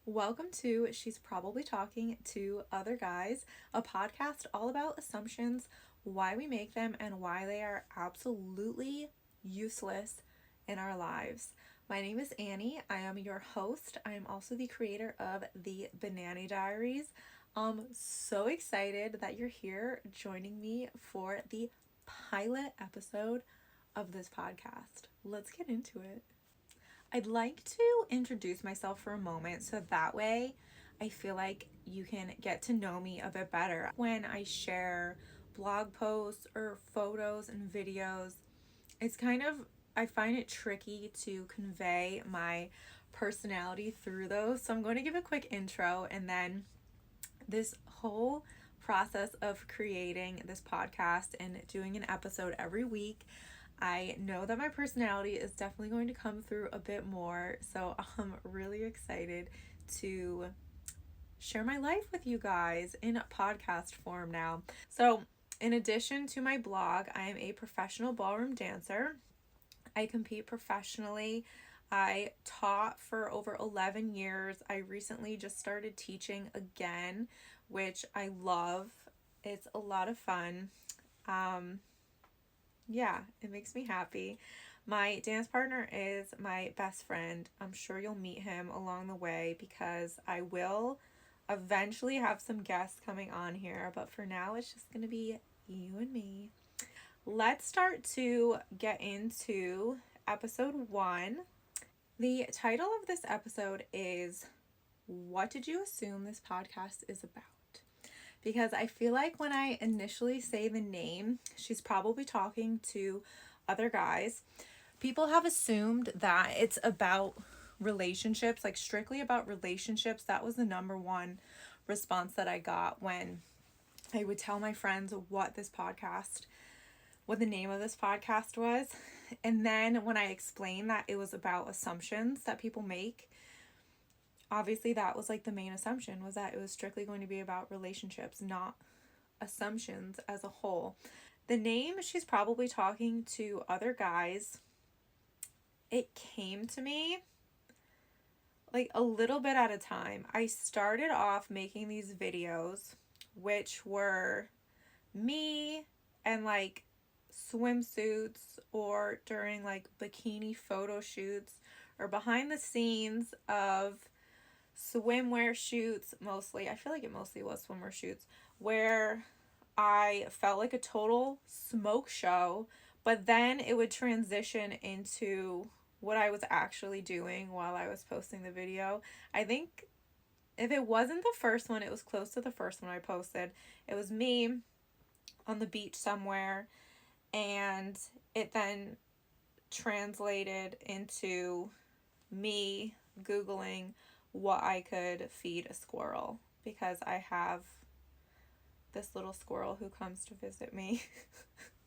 Welcome to She's Probably Talking to Other Guys, a podcast all about assumptions, why we make them, and why they are absolutely useless in our lives. My name is Annie. I am your host. I am also the creator of the Banannie Diaries. I'm so excited that you're here joining me for the pilot episode of this podcast. Let's get into it. I'd like to introduce myself for a moment so that way I feel like you can get to know me a bit better. When I share blog posts or photos and videos, I find it tricky to convey my personality through those. So I'm going to give a quick intro, and then this whole process of creating this podcast and doing an episode every week, I know that my personality is definitely going to come through a bit more, so I'm really excited to share my life with you guys in podcast form now. So, in addition to my blog, I am a professional ballroom dancer. I compete professionally. I taught for over 11 years. I recently just started teaching again, which I love. It's a lot of fun. Yeah, it makes me happy. My dance partner is my best friend. I'm sure you'll meet him along the way because I will eventually have some guests coming on here, but for now it's just going to be you and me. Let's start to get into episode 1. The title of this episode is What Did You Assume This Podcast Is About? Because I feel like when I initially say the name, she's probably talking to other guys. People have assumed that it's about relationships, like strictly about relationships. That was the number one response that I got when I would tell my friends what the name of this podcast was. And then when I explained that it was about assumptions that people make, obviously that was like the main assumption, was that it was strictly going to be about relationships, not assumptions as a whole. The name, she's probably talking to other guys, it came to me like a little bit at a time. I started off making these videos, which were me and like swimsuits or during like bikini photo shoots or behind the scenes of swimwear shoots. Mostly, I feel like it mostly was swimwear shoots where I felt like a total smoke show, but then it would transition into what I was actually doing while I was posting the video. I think if it wasn't the first one, it was close to the first one I posted. It was me on the beach somewhere, and it then translated into me Googling what I could feed a squirrel, because I have this little squirrel who comes to visit me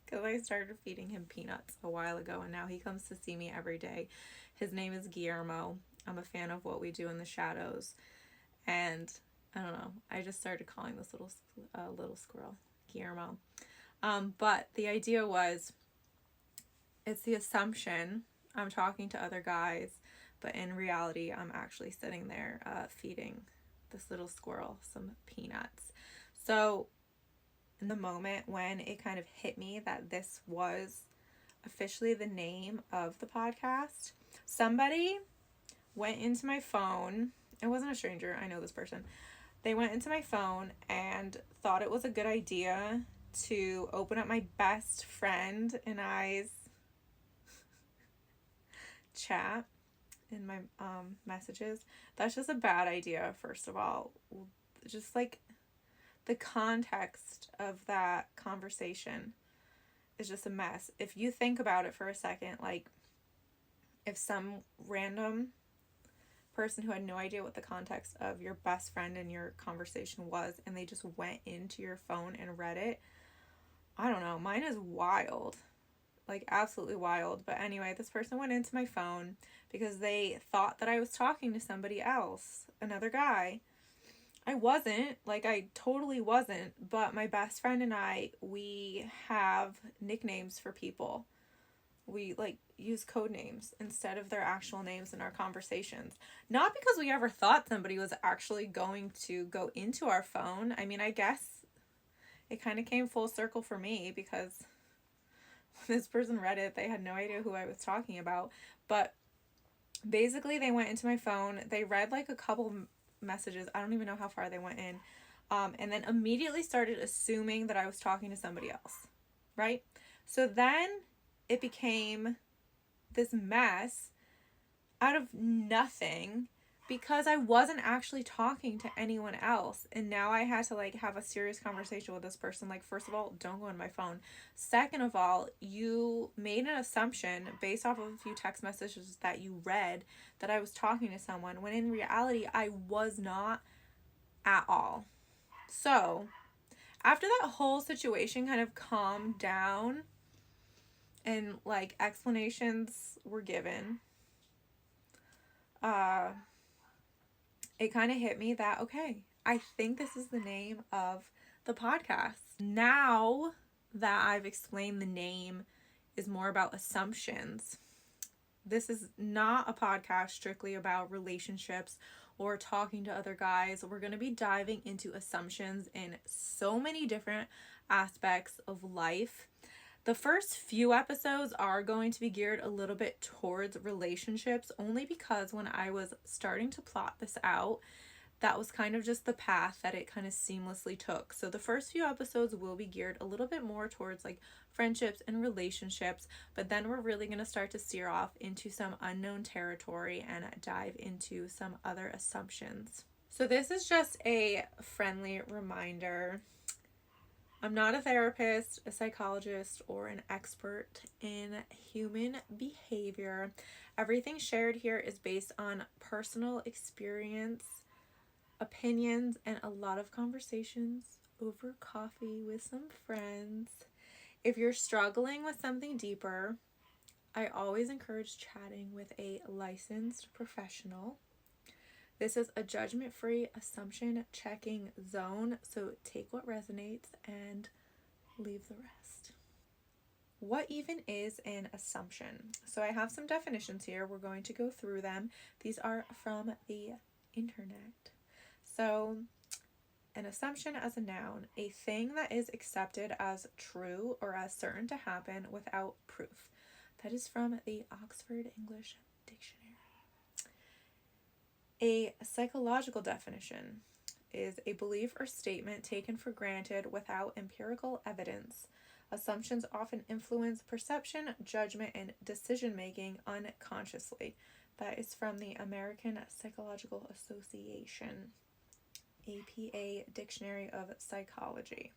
because I started feeding him peanuts a while ago, and now he comes to see me every day. His name is Guillermo. I'm a fan of What We Do in the Shadows, and I don't know, I just started calling this little squirrel Guillermo. But the idea was, it's the assumption I'm talking to other guys, but in reality I'm actually sitting there feeding this little squirrel some peanuts. So in the moment when it kind of hit me that this was officially the name of the podcast, somebody went into my phone. It wasn't a stranger, I know this person. They went into my phone and thought it was a good idea to open up my best friend and I's chat in my messages. That's just a bad idea, first of all. Just like the context of that conversation is just a mess. If you think about it for a second, like if some random person who had no idea what the context of your best friend and your conversation was, and they just went into your phone and read it, I don't know, mine is wild. Like absolutely wild. But anyway, this person went into my phone because they thought that I was talking to somebody else, another guy. I wasn't, like I totally wasn't, but my best friend and I, we have nicknames for people. we like use code names instead of their actual names in our conversations. Not because we ever thought somebody was actually going to go into our phone. I mean, I guess it kind of came full circle for me because when this person read it, they had no idea who I was talking about. But basically, they went into my phone, they read like a couple messages. I don't even know how far they went in. And then immediately started assuming that I was talking to somebody else, right? So then it became this mess out of nothing because I wasn't actually talking to anyone else. And now I had to like have a serious conversation with this person. Like, first of all, don't go on my phone. Second of all, you made an assumption based off of a few text messages that you read that I was talking to someone when in reality I was not at all. So after that whole situation kind of calmed down and like explanations were given, it kind of hit me that, okay, I think this is the name of the podcast. Now that I've explained the name is more about assumptions, this is not a podcast strictly about relationships or talking to other guys. We're going to be diving into assumptions in so many different aspects of life. The first few episodes are going to be geared a little bit towards relationships, only because when I was starting to plot this out, that was kind of just the path that it kind of seamlessly took. So the first few episodes will be geared a little bit more towards like friendships and relationships, but then we're really going to start to steer off into some unknown territory and dive into some other assumptions. So this is just a friendly reminder. I'm not a therapist, a psychologist, or an expert in human behavior. Everything shared here is based on personal experience, opinions, and a lot of conversations over coffee with some friends. If you're struggling with something deeper, I always encourage chatting with a licensed professional. This is a judgment-free assumption checking zone, so take what resonates and leave the rest. What even is an assumption? So I have some definitions here. We're going to go through them. These are from the internet. So an assumption as a noun, a thing that is accepted as true or as certain to happen without proof. That is from the Oxford English Dictionary. A psychological definition is a belief or statement taken for granted without empirical evidence. Assumptions often influence perception, judgment, and decision-making unconsciously. That is from the American Psychological Association, APA Dictionary of Psychology.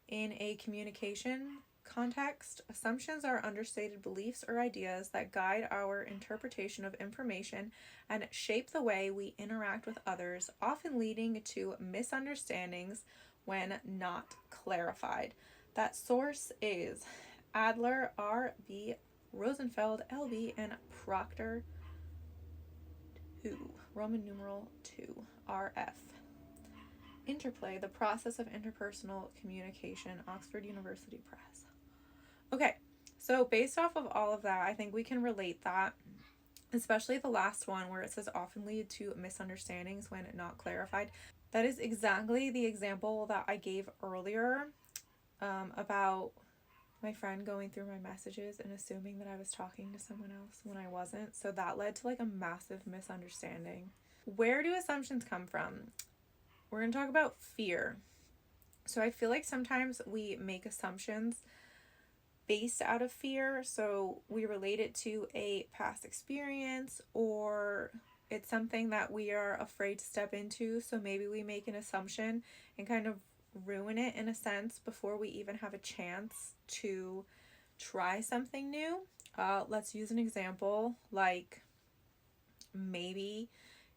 In a communication context, assumptions are understated beliefs or ideas that guide our interpretation of information and shape the way we interact with others, often leading to misunderstandings when not clarified. That source is Adler, R.B., Rosenfeld, L.B., and Proctor 2, Roman numeral 2, R.F. Interplay, the process of interpersonal communication, Oxford University Press. Okay, so based off of all of that, I think we can relate that, especially the last one where it says often lead to misunderstandings when not clarified. That is exactly the example that I gave earlier about my friend going through my messages and assuming that I was talking to someone else when I wasn't. So that led to like a massive misunderstanding. Where do assumptions come from? We're going to talk about fear. So I feel like sometimes we make assumptions based out of fear. So we relate it to a past experience, or it's something that we are afraid to step into. So maybe we make an assumption and kind of ruin it in a sense before we even have a chance to try something new. Let's use an example. Like maybe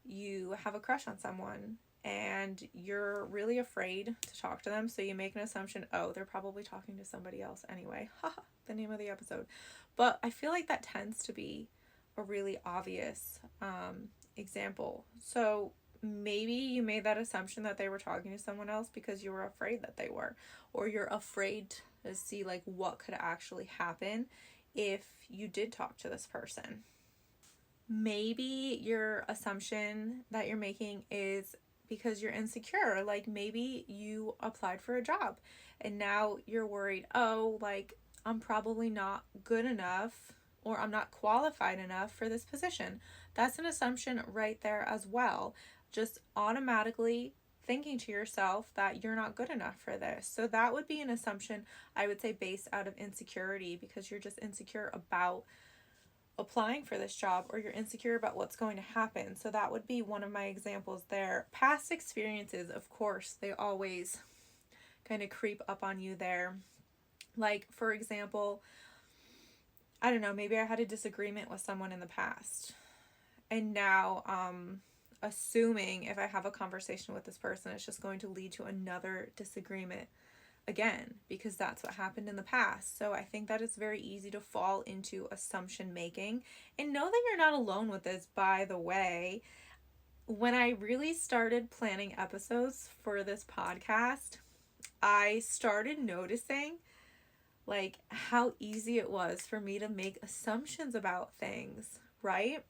you have a crush on someone and you're really afraid to talk to them, so you make an assumption, oh, they're probably talking to somebody else anyway. Haha, the name of the episode. But I feel like that tends to be a really obvious example. So maybe you made that assumption that they were talking to someone else because you were afraid that they were, or you're afraid to see like what could actually happen if you did talk to this person. Maybe your assumption that you're making is because you're insecure. Like maybe you applied for a job and now you're worried, oh, like I'm probably not good enough or I'm not qualified enough for this position. That's an assumption right there as well. Just automatically thinking to yourself that you're not good enough for this. So that would be an assumption, I would say, based out of insecurity, because you're just insecure about applying for this job or you're insecure about what's going to happen. So that would be one of my examples there. Past experiences, of course, they always kind of creep up on you there. Like, for example, I don't know, maybe I had a disagreement with someone in the past. And now, assuming if I have a conversation with this person, it's just going to lead to another disagreement again, because that's what happened in the past. So I think that it's very easy to fall into assumption making. And know that you're not alone with this, by the way. When I really started planning episodes for this podcast, I started noticing like how easy it was for me to make assumptions about things, right?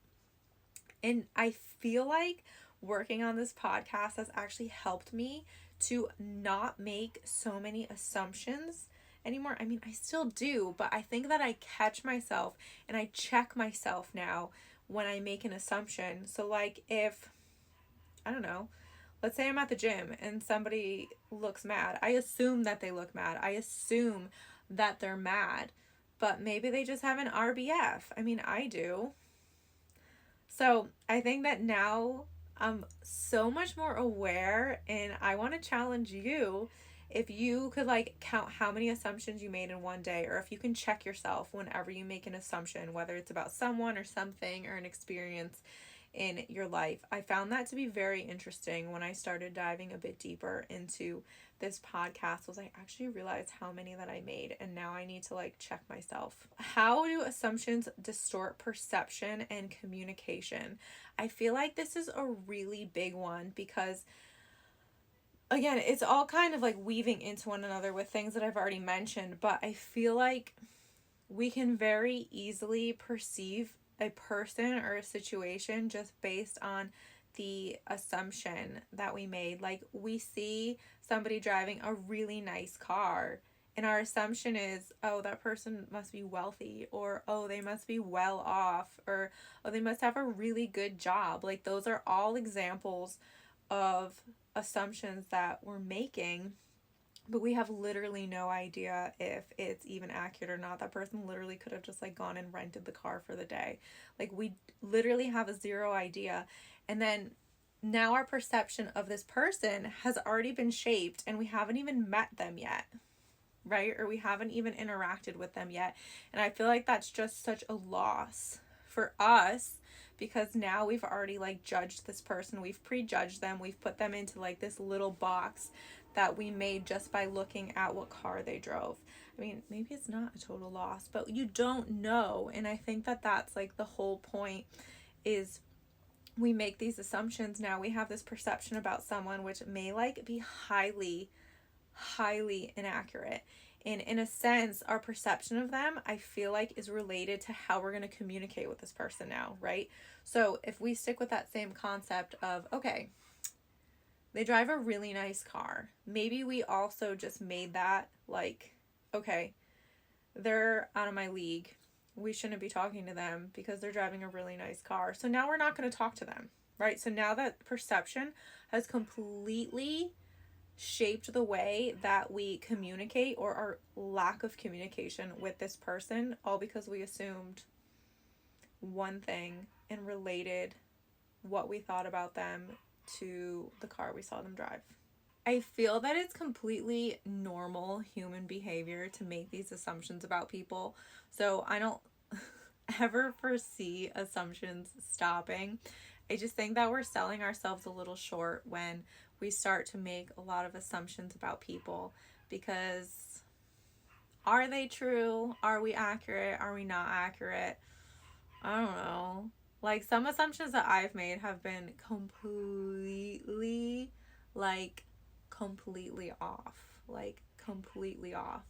And I feel like working on this podcast has actually helped me to not make so many assumptions anymore. I mean, I still do, but I think that I catch myself and I check myself now when I make an assumption. So, like, if, I don't know, let's say I'm at the gym and somebody looks mad, I assume that they look mad. I assume that they're mad, but maybe they just have an RBF. I mean, I do. So I think that now I'm so much more aware, and I want to challenge you, if you could like count how many assumptions you made in one day, or if you can check yourself whenever you make an assumption, whether it's about someone or something or an experience in your life. I found that to be very interesting when I started diving a bit deeper into this podcast, was I actually realized how many that I made, and now I need to like check myself. How do assumptions distort perception and communication? I feel like this is a really big one, because again, it's all kind of like weaving into one another with things that I've already mentioned, but I feel like we can very easily perceive a person or a situation just based on the assumption that we made. Like, we see somebody driving a really nice car, and our assumption is, oh, that person must be wealthy, or oh, they must be well off, or oh, they must have a really good job. Like, those are all examples of assumptions that we're making, but we have literally no idea if it's even accurate or not. That person literally could have just like gone and rented the car for the day. Like, we literally have a zero idea. And then now our perception of this person has already been shaped, and we haven't even met them yet, right? Or we haven't even interacted with them yet. And I feel like that's just such a loss for us, because now we've already like judged this person. We've prejudged them. We've put them into like this little box that we made just by looking at what car they drove. I mean, maybe it's not a total loss, but you don't know. And I think that that's like the whole point, is we make these assumptions. Now we have this perception about someone which may like be highly inaccurate. And in a sense, our perception of them, I feel like, is related to how we're going to communicate with this person now, right? So if we stick with that same concept of, okay, they drive a really nice car. Maybe we also just made that like, okay, they're out of my league. We shouldn't be talking to them because they're driving a really nice car. So now we're not going to talk to them, right? So now that perception has completely shaped the way that we communicate, or our lack of communication with this person, all because we assumed one thing and related what we thought about them to the car we saw them drive. I feel that it's completely normal human behavior to make these assumptions about people. So I don't ever foresee assumptions stopping. I just think that we're selling ourselves a little short when we start to make a lot of assumptions about people, because are they true? Are we accurate? Are we not accurate? I don't know. Like, some assumptions that I've made have been completely off. Like, completely off.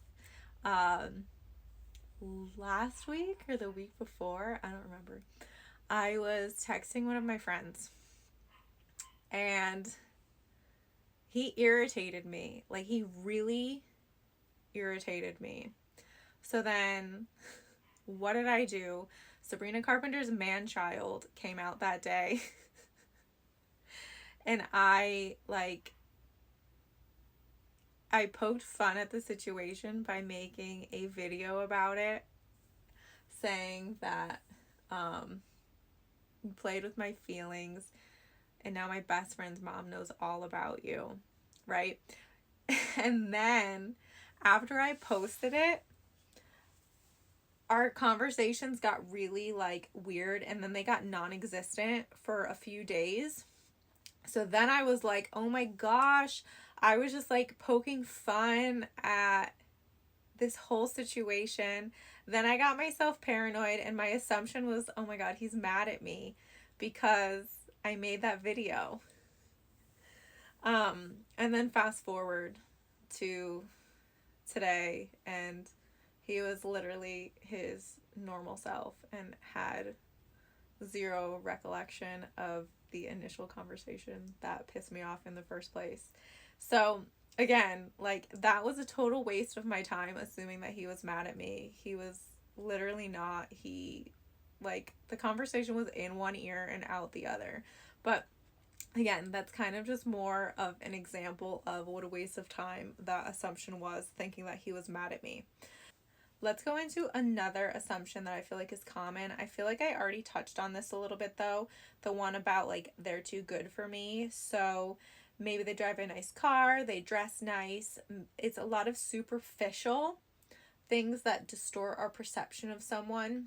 last week or the week before, I don't remember. I was texting one of my friends and he irritated me. Like, he really irritated me. So then, what did I do? Sabrina Carpenter's Man Child came out that day. And I poked fun at the situation by making a video about it, saying that you played with my feelings and now my best friend's mom knows all about you, right? And then after I posted it, our conversations got really weird, and then they got non-existent for a few days. So then I was like, oh my gosh, I was just poking fun at this whole situation. Then I got myself paranoid, and my assumption was, oh my god, he's mad at me because I made that video. And then fast forward to today, and he was literally his normal self and had zero recollection of the initial conversation that pissed me off in the first place. So again, that was a total waste of my time assuming that he was mad at me. He was literally not. He the conversation was in one ear and out the other. But again, that's kind of just more of an example of what a waste of time that assumption was, thinking that he was mad at me. Let's go into another assumption that I feel like is common. I feel like I already touched on this a little bit though. The one about they're too good for me. So maybe they drive a nice car, they dress nice. It's a lot of superficial things that distort our perception of someone.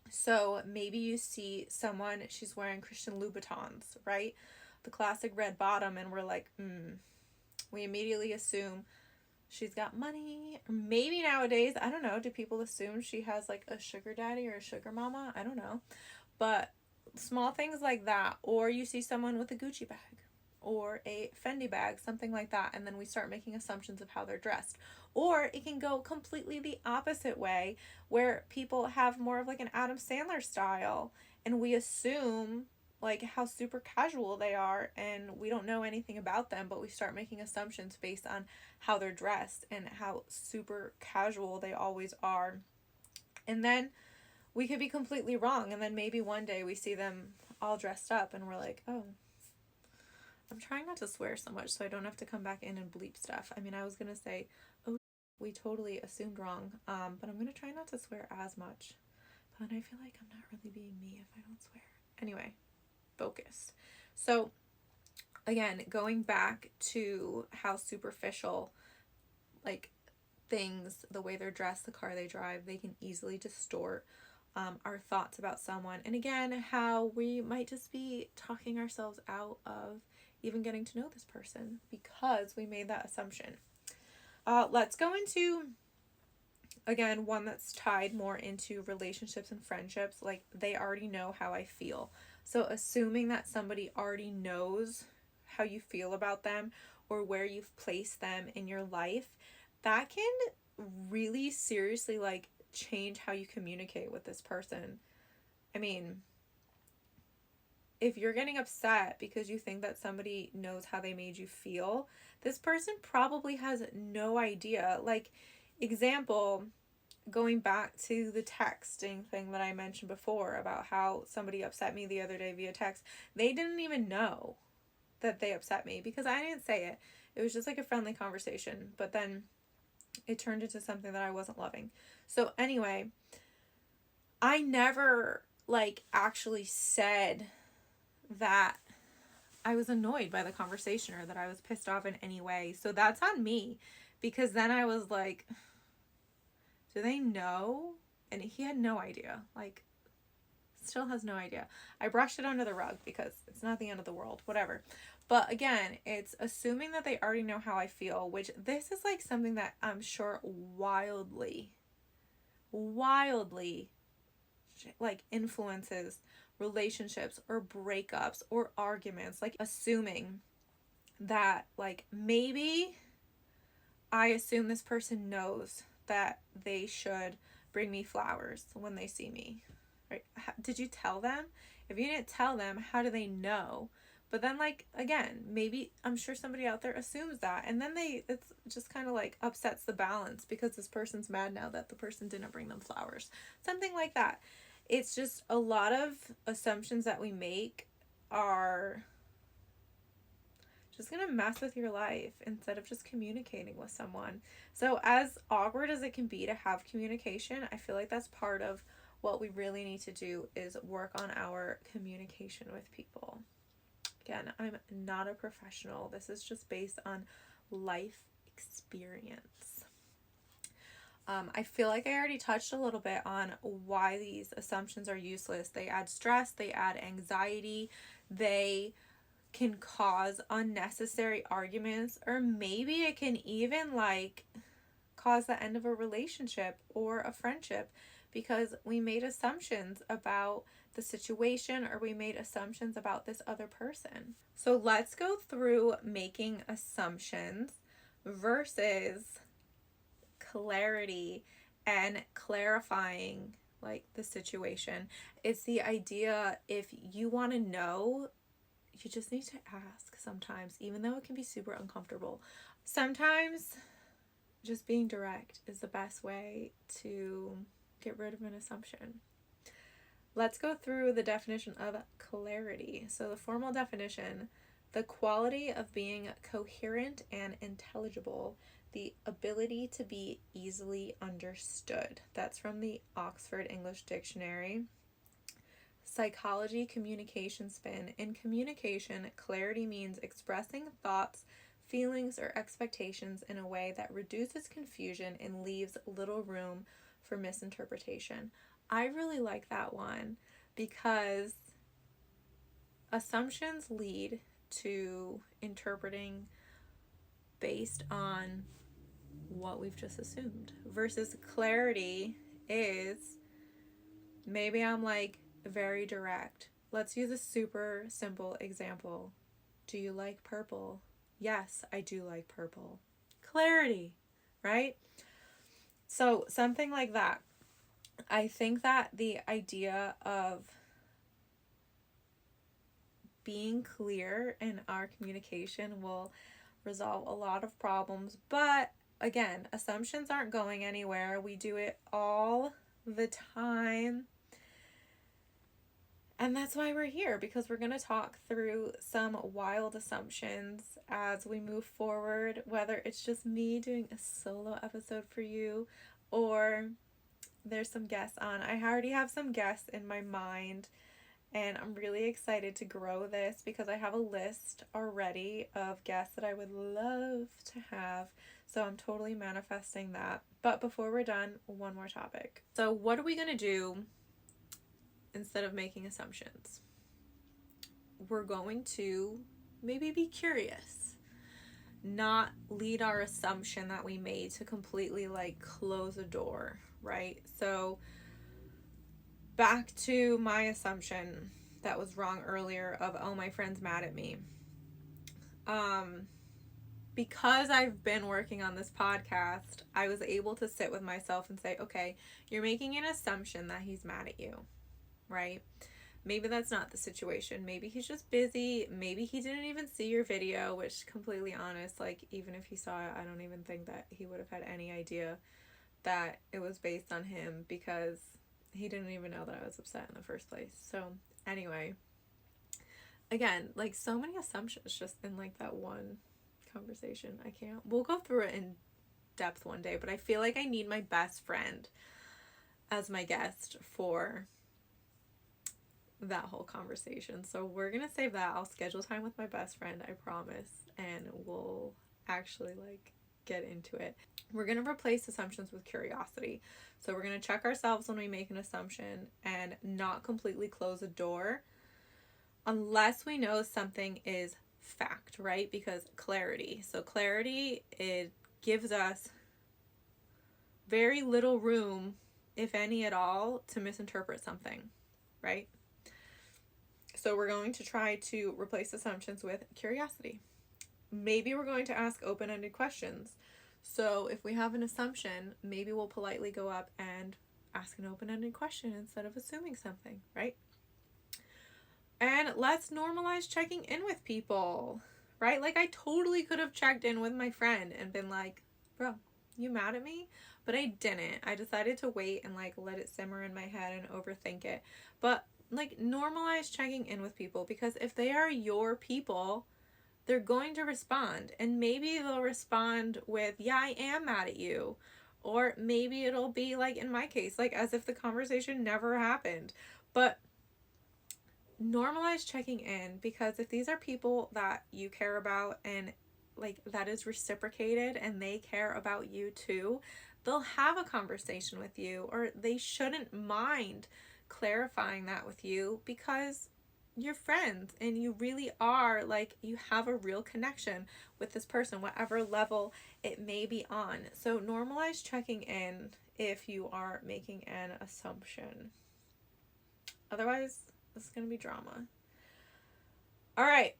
So maybe you see someone, she's wearing Christian Louboutins, right? The classic red bottom, and we're like, we immediately assume she's got money. Or maybe nowadays, I don't know, do people assume she has a sugar daddy or a sugar mama? I don't know. But small things like that. Or you see someone with a Gucci bag or a Fendi bag, something like that, and then we start making assumptions of how they're dressed. Or it can go completely the opposite way, where people have more of an Adam Sandler style, and we assume how super casual they are, and we don't know anything about them, but we start making assumptions based on how they're dressed and how super casual they always are. And then we could be completely wrong, and then maybe one day we see them all dressed up and we're like, oh, I'm trying not to swear so much so I don't have to come back in and bleep stuff. I mean, I was gonna say, oh, we totally assumed wrong, but I'm gonna try not to swear as much. But then I feel like I'm not really being me if I don't swear. Anyway, focus. So again, going back to how superficial things, the way they're dressed, the car they drive, they can easily distort our thoughts about someone. And again, how we might just be talking ourselves out of even getting to know this person because we made that assumption. Let's go into, again, one that's tied more into relationships and friendships. They already know how I feel. So assuming that somebody already knows how you feel about them or where you've placed them in your life, that can really seriously change how you communicate with this person. I mean, if you're getting upset because you think that somebody knows how they made you feel, this person probably has no idea. Example, going back to the texting thing that I mentioned before about how somebody upset me the other day via text. They didn't even know that they upset me because I didn't say it. It was just a friendly conversation, but then it turned into something that I wasn't loving. So anyway, I never actually said that I was annoyed by the conversation or that I was pissed off in any way. So that's on me, because then I was like, do they know? And he had no idea. Still has no idea. I brushed it under the rug because it's not the end of the world, whatever. But again, it's assuming that they already know how I feel, which this is something that I'm sure wildly influences relationships or breakups or arguments. Assuming that maybe I assume this person knows that they should bring me flowers when they see me? Right? Did you tell them? If you didn't tell them, how do they know? But then, like, again, maybe I'm sure somebody out there assumes that. And then it's just kind of like upsets the balance because this person's mad now that the person didn't bring them flowers. Something like that. It's just a lot of assumptions that we make are just going to mess with your life instead of just communicating with someone. So as awkward as it can be to have communication, I feel like that's part of what we really need to do is work on our communication with people. Again, I'm not a professional. This is just based on life experience. I feel like I already touched a little bit on why these assumptions are useless. They add stress, they add anxiety, they can cause unnecessary arguments, or maybe it can even like cause the end of a relationship or a friendship because we made assumptions about the situation or we made assumptions about this other person. So let's go through making assumptions versus clarity and clarifying like the situation. It's the idea, if you want to know, you just need to ask sometimes, even though it can be super uncomfortable. Sometimes just being direct is the best way to get rid of an assumption. Let's go through the definition of clarity. So the formal definition, the quality of being coherent and intelligible, the ability to be easily understood. That's from the Oxford English Dictionary. Psychology, communication spin. In communication, clarity means expressing thoughts, feelings, or expectations in a way that reduces confusion and leaves little room for misinterpretation. I really like that one because assumptions lead to interpreting based on what we've just assumed, versus clarity is maybe I'm like very direct. Let's use a super simple example. Do you like purple? Yes, I do like purple. Clarity, right? So something like that. I think that the idea of being clear in our communication will resolve a lot of problems. But again, assumptions aren't going anywhere. We do it all the time. And that's why we're here, because we're going to talk through some wild assumptions as we move forward, whether it's just me doing a solo episode for you or there's some guests on. I already have some guests in my mind, and I'm really excited to grow this because I have a list already of guests that I would love to have. So I'm totally manifesting that. But before we're done, one more topic. So what are we going to do instead of making assumptions? We're going to maybe be curious, not lead our assumption that we made to completely like close a door, right? So back to my assumption that was wrong earlier of, oh, my friend's mad at me. Because I've been working on this podcast, I was able to sit with myself and say, okay, you're making an assumption that he's mad at you, right? Maybe that's not the situation. Maybe he's just busy. Maybe he didn't even see your video, which, completely honest, like, even if he saw it, I don't even think that he would have had any idea that it was based on him, because he didn't even know that I was upset in the first place. So anyway, again, like, so many assumptions just in like that one conversation. We'll go through it in depth one day, but I feel like I need my best friend as my guest for that whole conversation. So we're gonna save that. I'll schedule time with my best friend, I promise, and we'll actually like get into it. We're gonna replace assumptions with curiosity. So we're gonna check ourselves when we make an assumption and not completely close a door unless we know something is fact, right? Because clarity. So clarity, it gives us very little room, if any at all, to misinterpret something, right? So we're going to try to replace assumptions with curiosity. Maybe we're going to ask open-ended questions. So if we have an assumption, maybe we'll politely go up and ask an open-ended question instead of assuming something, right? And let's normalize checking in with people, right? Like, I totally could have checked in with my friend and been like, bro, you mad at me? But I didn't. I decided to wait and like let it simmer in my head and overthink it. But like, normalize checking in with people, because if they are your people, they're going to respond. And maybe they'll respond with, yeah, I am mad at you. Or maybe it'll be like in my case, like as if the conversation never happened. But normalize checking in, because if these are people that you care about and like that is reciprocated and they care about you too, they'll have a conversation with you, or they shouldn't mind clarifying that with you, because you're friends and you really are, like, you have a real connection with this person, whatever level it may be on. So normalize checking in if you are making an assumption. Otherwise, this is going to be drama. All right.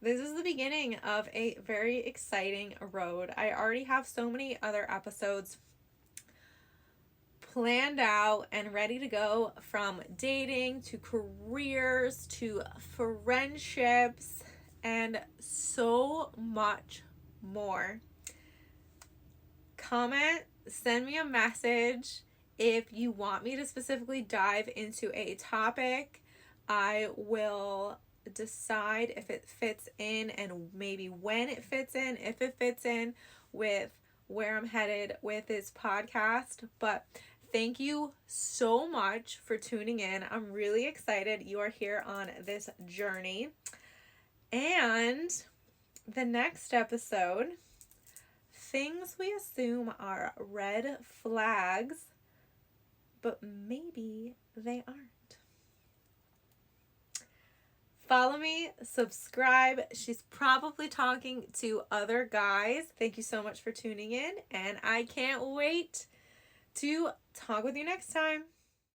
This is the beginning of a very exciting road. I already have so many other episodes planned out and ready to go, from dating to careers to friendships and so much more. Comment, send me a message if you want me to specifically dive into a topic. I will decide if it fits in and maybe when it fits in, if it fits in with where I'm headed with this podcast. But thank you so much for tuning in. I'm really excited you are here on this journey. And the next episode, things we assume are red flags, but maybe they aren't. Follow me, subscribe. She's probably talking to other guys. Thank you so much for tuning in, and I can't wait to talk with you next time.